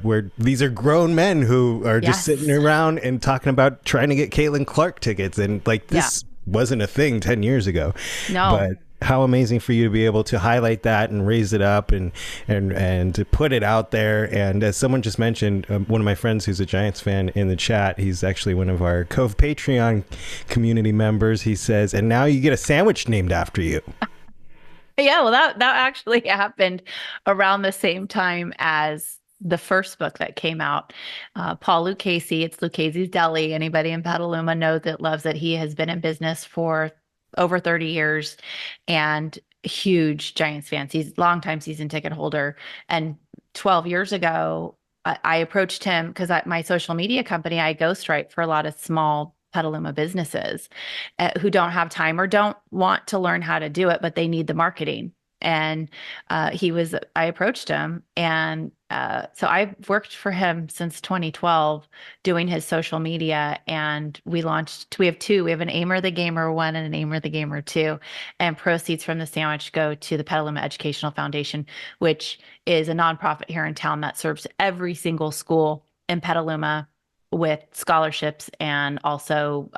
where these are grown men who are just sitting around and talking about trying to get Caitlin Clark tickets, and like this wasn't a thing 10 years ago. No. But how amazing for you to be able to highlight that and raise it up and to put it out there. And as someone just mentioned, one of my friends who's a Giants fan in the chat, he's actually one of our Cove Patreon community members. He says, and now you get a sandwich named after you. Yeah, well, that actually happened around the same time as the first book that came out. Paul Lucchese, it's Lucchese's Deli. Anybody in Petaluma knows it, loves it. He has been in business for over 30 years and huge Giants fan. He's longtime season ticket holder. And 12 years ago, I approached him because my social media company, I ghostwrite for a lot of small Petaluma businesses who don't have time or don't want to learn how to do it, but they need the marketing. And I approached him. And so I've worked for him since 2012 doing his social media. And we have two. We have an Aimer the Gamer 1 and an Aimer the Gamer 2. And proceeds from the sandwich go to the Petaluma Educational Foundation, which is a nonprofit here in town that serves every single school in Petaluma with scholarships and also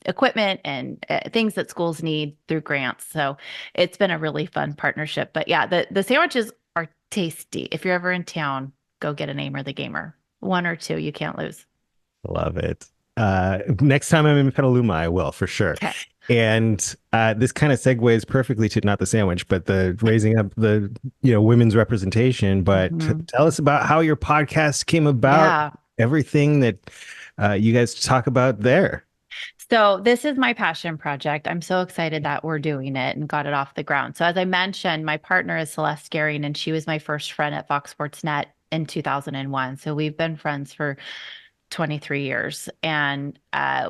equipment and things that schools need through grants. So it's been a really fun partnership. But yeah, the sandwiches are tasty. If you're ever in town, go get an Aimer the Gamer. 1 or 2, you can't lose. Love it. Next time I'm in Petaluma, I will for sure. Okay. And this kind of segues perfectly to not the sandwich, but the raising up the women's representation. But tell us about how your podcast came about, everything that you guys talk about there. So this is my passion project. I'm so excited that we're doing it and got it off the ground. So as I mentioned, my partner is Celeste Gehring, and she was my first friend at Fox Sports Net in 2001. So we've been friends for 23 years. And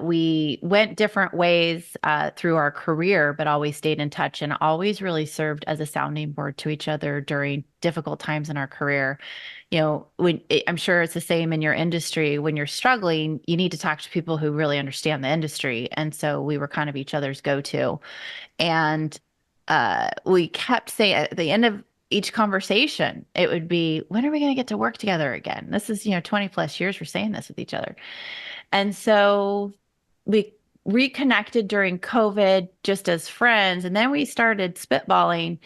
we went different ways through our career, but always stayed in touch and always really served as a sounding board to each other during difficult times in our career. I'm sure it's the same in your industry. When you're struggling, you need to talk to people who really understand the industry. And so we were kind of each other's go-to. And we kept saying at the end of each conversation, it would be, when are we going to get to work together again? This is, 20 plus years we're saying this with each other. And so we reconnected during COVID just as friends. And then we started spitballing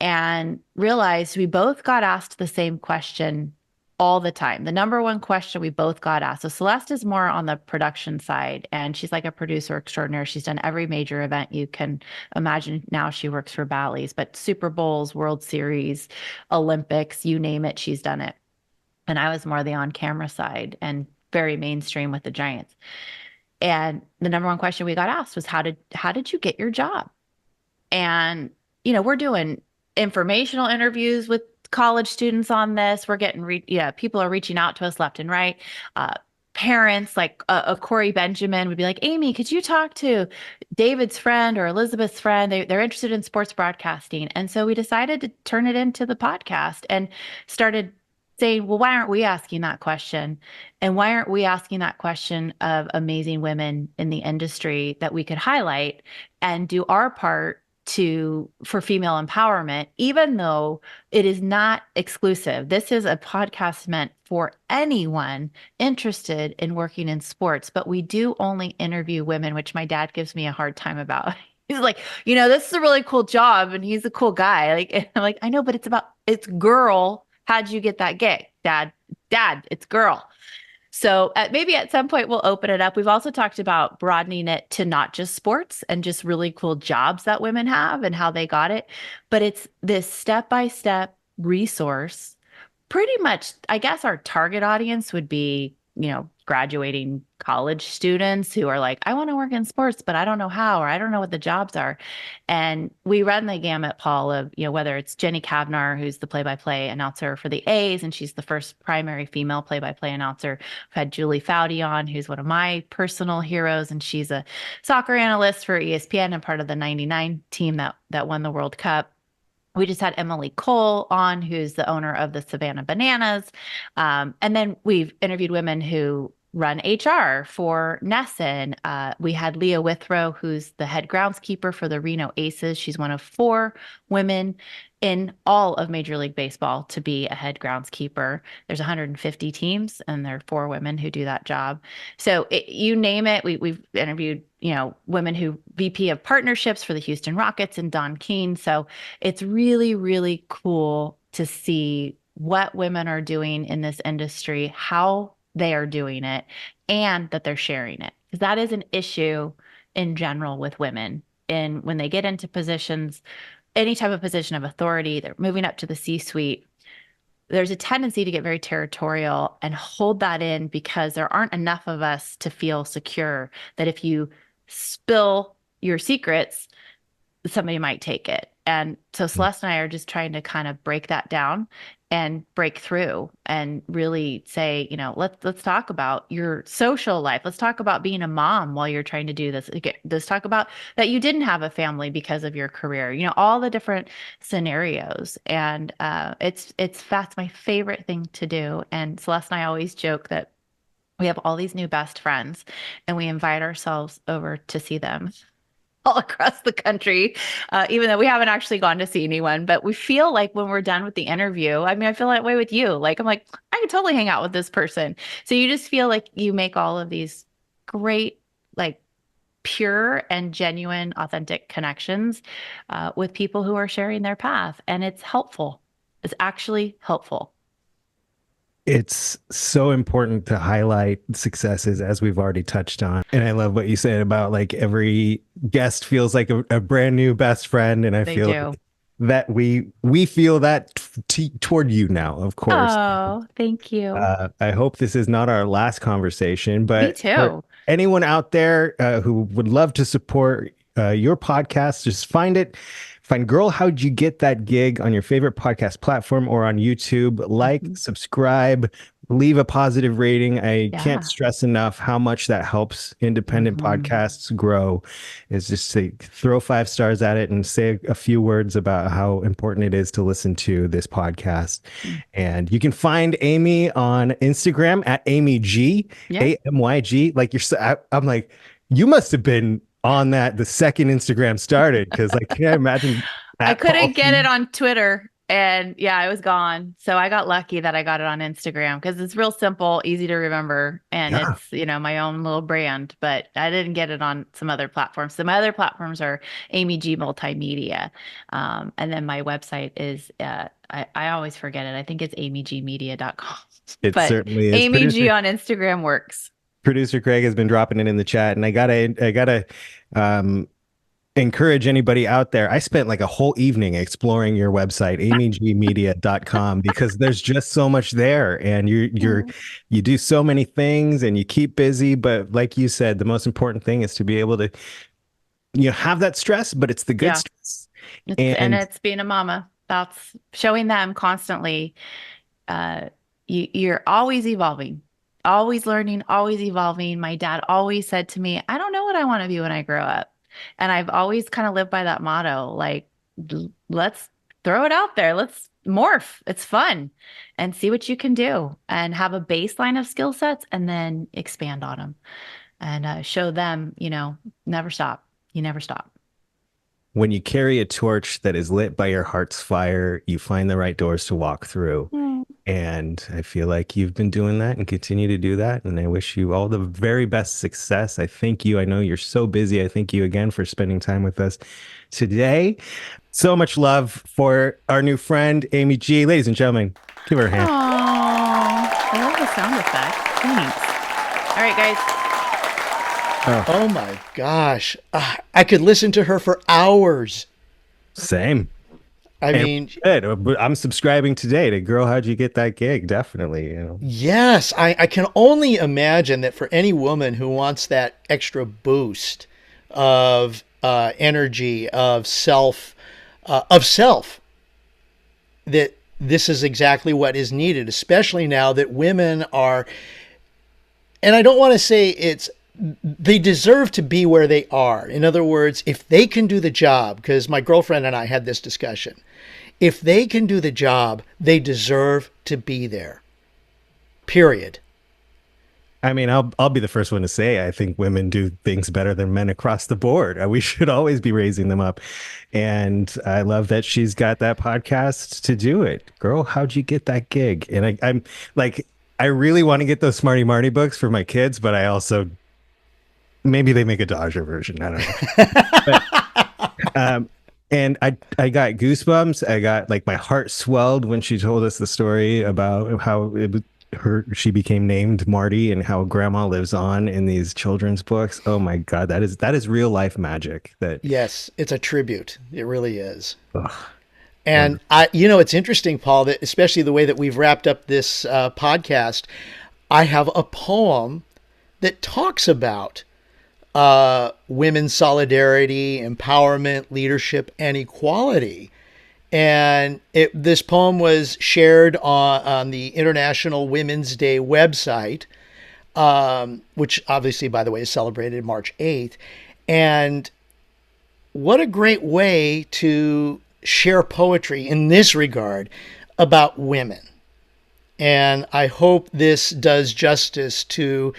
and realized we both got asked the same question all the time. The number one question we both got asked. So Celeste is more on the production side, and she's like a producer extraordinaire. She's done every major event you can imagine. Now she works for Bally's, but Super Bowls, World Series, Olympics, you name it, she's done it. And I was more the on-camera side and very mainstream with the Giants. And the number one question we got asked was, how did you get your job? And, we're doing informational interviews with college students on this. We're getting, people are reaching out to us left and right. Parents like a Corey Benjamin would be like, Amy, could you talk to David's friend or Elizabeth's friend? They're interested in sports broadcasting. And so we decided to turn it into the podcast and started saying, well, why aren't we asking that question? And why aren't we asking that question of amazing women in the industry that we could highlight and do our part for female empowerment, even though it is not exclusive. This is a podcast meant for anyone interested in working in sports, but we do only interview women, which my dad gives me a hard time about. He's like, this is a really cool job and he's a cool guy. And I'm like, I know, but it's girl. How'd you get that gig? Dad, it's girl. So maybe at some point we'll open it up. We've also talked about broadening it to not just sports and just really cool jobs that women have and how they got it. But it's this step-by-step resource pretty much, I guess our target audience would be, graduating college students who are like, I want to work in sports, but I don't know how, or I don't know what the jobs are. And we run the gamut, Paul, of, whether it's Jenny Kavnar, who's the play-by-play announcer for the A's, and she's the first primary female play-by-play announcer. I've had Julie Foudy on, who's one of my personal heroes, and she's a soccer analyst for ESPN and part of the 99 team that won the World Cup. We just had Emily Cole on, who's the owner of the Savannah Bananas. And then we've interviewed women who run HR for Nesson. We had Leah Withrow, who's the head groundskeeper for the Reno Aces. She's one of 4 women in all of Major League Baseball to be a head groundskeeper. There's 150 teams, and there are 4 women who do that job. So you name it. We've interviewed, women who VP of partnerships for the Houston Rockets and Don Keene. So it's really, really cool to see what women are doing in this industry, how they are doing it, and that they're sharing it. Because that is an issue in general with women. And when they get into positions, any type of position of authority, they're moving up to the C-suite, there's a tendency to get very territorial and hold that in because there aren't enough of us to feel secure that if you spill your secrets, somebody might take it. And so Celeste and I are just trying to kind of break that down and break through and really say, let's talk about your social life. Let's talk about being a mom while you're trying to do this. Let's talk about that you didn't have a family because of your career, all the different scenarios. And that's my favorite thing to do. And Celeste and I always joke that we have all these new best friends and we invite ourselves over to see them all across the country, even though we haven't actually gone to see anyone. But we feel like when we're done with the interview, I feel that way with you. Like, I'm like, I could totally hang out with this person. So you just feel like you make all of these great, like, pure and genuine, authentic connections with people who are sharing their path. And it's helpful. It's actually helpful. It's so important to highlight successes, as we've already touched on. And I love what you said about like every guest feels like a brand new best friend. And I feel that we feel that toward you now, of course. Oh, thank you. I hope this is not our last conversation, but me too. Anyone out there who would love to support your podcast, just find Girl, How'd You Get That Gig on your favorite podcast platform or on YouTube. Like, subscribe, leave a positive rating. I can't stress enough how much that helps independent podcasts grow. Is just to throw 5 stars at it and say a few words about how important it is to listen to this podcast. And you can find Amy on Instagram at AmyG, AMYG. Like I'm like, you must have been on the second Instagram started, because I can't imagine I couldn't get it on Twitter, and it was gone. So I got lucky that I got it on Instagram because it's real simple, easy to remember, and it's my own little brand. But I didn't get it on some other platforms. Some other platforms are Amy G Multimedia, and then my website is I always forget it. I think it's amygmedia.com. It certainly is. Amy G on Instagram works. Producer Craig has been dropping it in the chat, and I gotta encourage anybody out there. I spent like a whole evening exploring your website, amygmedia.com, because there's just so much there, and you do so many things and you keep busy. But like you said, the most important thing is to be able to have that stress, but it's the good stress. And it's being a mama. That's showing them constantly. You're always evolving. Always learning, always evolving. My dad always said to me, I don't know what I want to be when I grow up. And I've always kind of lived by that motto, like, let's throw it out there. Let's morph. It's fun, and see what you can do, and have a baseline of skill sets and then expand on them and show them, never stop. You never stop. When you carry a torch that is lit by your heart's fire, you find the right doors to walk through. And I feel like you've been doing that and continue to do that. And I wish you all the very best success. I thank you. I know you're so busy. I thank you again for spending time with us today. So much love for our new friend, Amy G. Ladies and gentlemen, give her a hand. Aww, I love the sound effect. Thanks. All right, guys. Oh my gosh. I could listen to her for hours. Same. I And mean, good. I'm subscribing today to Girl, How'd You Get That Gig? Definitely, yes, I can only imagine that for any woman who wants that extra boost of energy, of self, that this is exactly what is needed, especially now that women are, and I don't want to say they deserve to be where they are. In other words, if they can do the job, because my girlfriend and I had this discussion, if they can do the job, they deserve to be there. Period. I mean, I'll be the first one to say I think women do things better than men across the board. We should always be raising them up. And I love that she's got that podcast to do it. Girl, how'd you get that gig? And I'm like, I really want to get those Smarty Marty books for my kids, but I also maybe they make a Dodger version. I don't know. And I got goosebumps. I got like my heart swelled when she told us the story about how she became named Marty and how grandma lives on in these children's books. Oh my God, that is real life magic. Yes, it's a tribute. It really is. Ugh, and it's interesting, Paul, that especially the way that we've wrapped up this podcast, I have a poem that talks about women's solidarity, empowerment, leadership, and equality. And this poem was shared on the International Women's Day website, which obviously, by the way, is celebrated March 8th. And what a great way to share poetry in this regard about women. And I hope this does justice to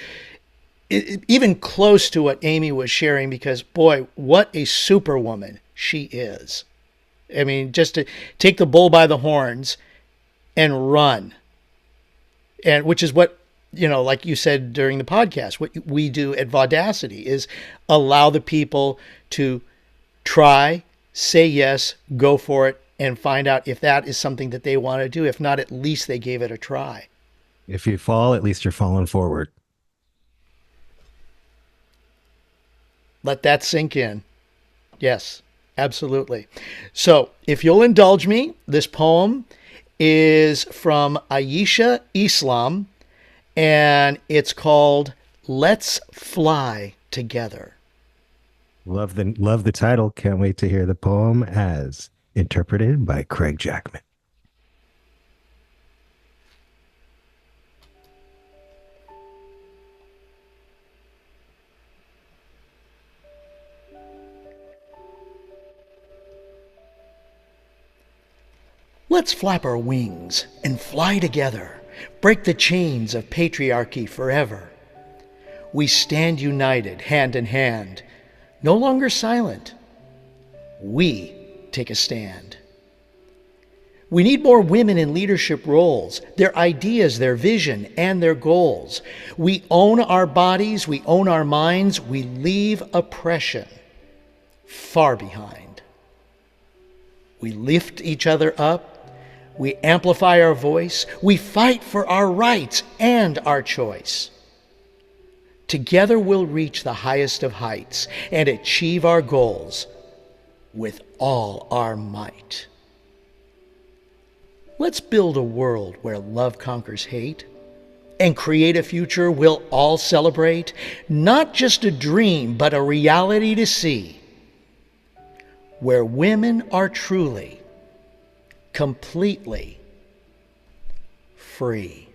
even close to what Amy was sharing, because boy, what a superwoman she is. I mean, just to take the bull by the horns and run. And which is what, like you said during the podcast, what we do at Vaudacity is allow the people to try, say yes, go for it, and find out if that is something that they want to do. If not, at least they gave it a try. If you fall, at least you're falling forward. Let that sink in. Yes, absolutely. So if you'll indulge me, this poem is from Ayesha Islam, and it's called Let's Fly Together. Love the title. Can't wait to hear the poem as interpreted by Craig Jackman. Let's flap our wings and fly together, break the chains of patriarchy forever. We stand united, hand in hand, no longer silent. We take a stand. We need more women in leadership roles, their ideas, their vision, and their goals. We own our bodies, we own our minds, we leave oppression far behind. We lift each other up. We amplify our voice. We fight for our rights and our choice. Together we'll reach the highest of heights and achieve our goals with all our might. Let's build a world where love conquers hate and create a future we'll all celebrate, not just a dream, but a reality to see, where women are truly, completely free.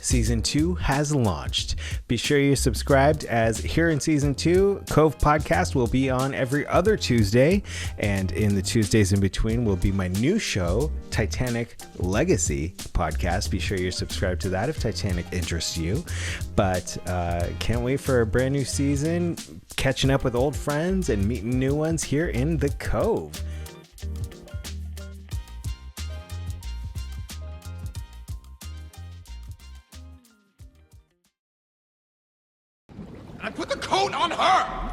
Season 2 has launched. Be sure you're subscribed, as here in Season 2, Cove Podcast will be on every other Tuesday, and in the Tuesdays in between will be my new show, Titanic Legacy Podcast. Be sure you're subscribed to that if Titanic interests you. But can't wait for a brand new season, catching up with old friends and meeting new ones here in the Cove. I put the coat on her!